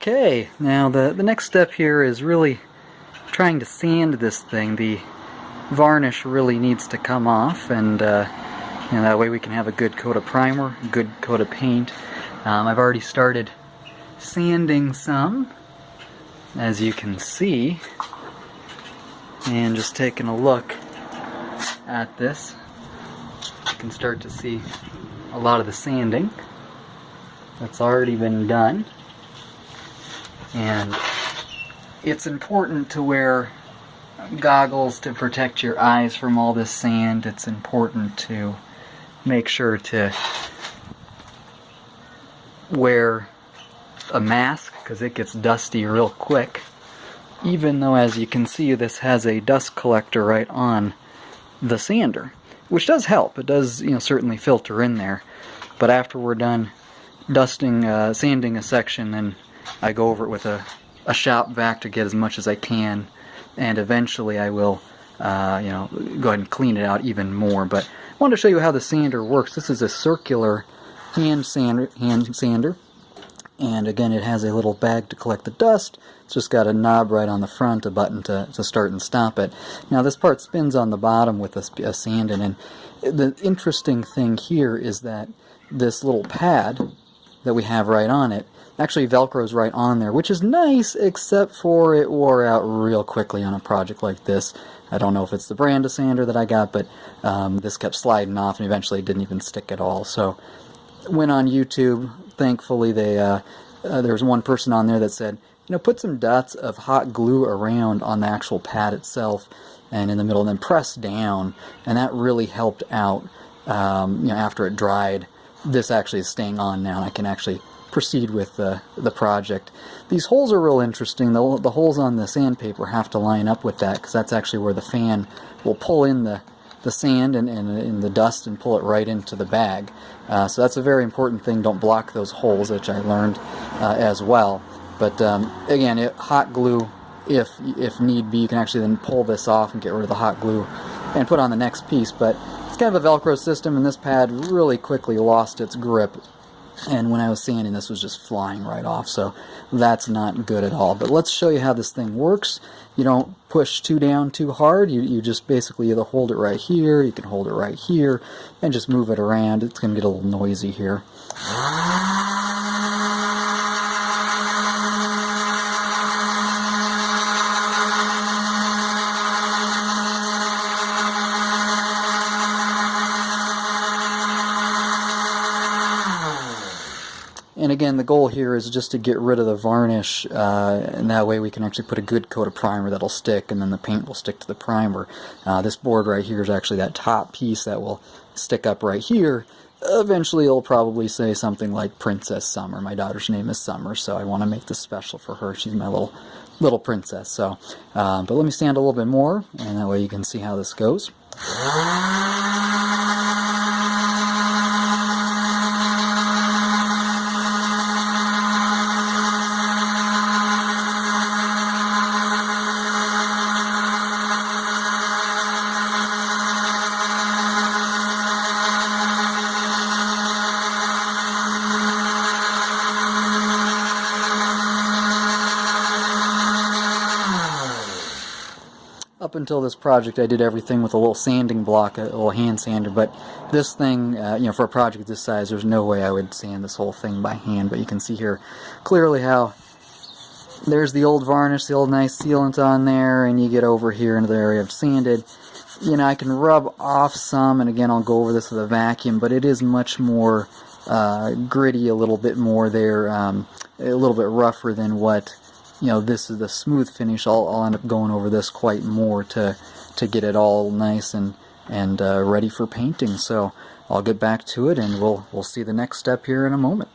Okay, now the next step here is really trying to sand this thing. The varnish really needs to come off, and that way we can have a good coat of primer, a good coat of paint. I've already started sanding some, as you can see, and just taking a look at this, you can start to see a lot of the sanding that's already been done. And it's important to wear goggles to protect your eyes from all this sand. It's important to make sure to wear a mask because it gets dusty real quick. Even though, as you can see, this has a dust collector right on the sander, which does help. It does, certainly filter in there. But after we're done sanding a section, then I go over it with a shop vac to get as much as I can, and eventually I will go ahead and clean it out even more. But I wanted to show you how the sander works. This is a circular hand sander, and again it has a little bag to collect the dust. It's just got a knob right on the front, a button to start and stop it. Now this part spins on the bottom with a sanding, and the interesting thing here is that this little pad that we have right on it actually velcros right on there, which is nice, except for it wore out real quickly on a project like this. I don't know if it's the brand of sander that I got, but this kept sliding off and eventually didn't even stick at all. So went on YouTube. Thankfully, there was one person on there that said, put some dots of hot glue around on the actual pad itself and in the middle, and then press down, and that really helped out. After it dried, this actually is staying on now, and I can actually proceed with the project. These holes are real interesting. The holes on the sandpaper have to line up with that, because that's actually where the fan will pull in the sand and the dust and pull it right into the bag. So that's a very important thing. Don't block those holes, which I learned as well. But again, hot glue, if need be, you can actually then pull this off and get rid of the hot glue and put on the next piece. But it's kind of a Velcro system, and this pad really quickly lost its grip. And when I was sanding, this was just flying right off, so that's not good at all. But let's show you how this thing works. You don't push down too hard. You just basically either hold it right here, you can hold it right here, and just move it around. It's going to get a little noisy here. And again, the goal here is just to get rid of the varnish, and that way we can actually put a good coat of primer that'll stick, and then the paint will stick to the primer. This board right here is actually that top piece that will stick up right here. Eventually it'll probably say something like Princess Summer. My daughter's name is Summer, so I want to make this special for her. She's my little princess. So, but let me sand a little bit more, and that way you can see how this goes. Up until this project, I did everything with a little sanding block, a little hand sander, but this thing, for a project this size, there's no way I would sand this whole thing by hand. But you can see here clearly how there's the old varnish, the old nice sealant on there, and you get over here into the area I've sanded. I can rub off some, and again, I'll go over this with a vacuum, but it is much more gritty, a little bit more there, a little bit rougher than what this is the smooth finish. I'll end up going over this quite more to get it all nice and ready for painting. So I'll get back to it, and we'll see the next step here in a moment.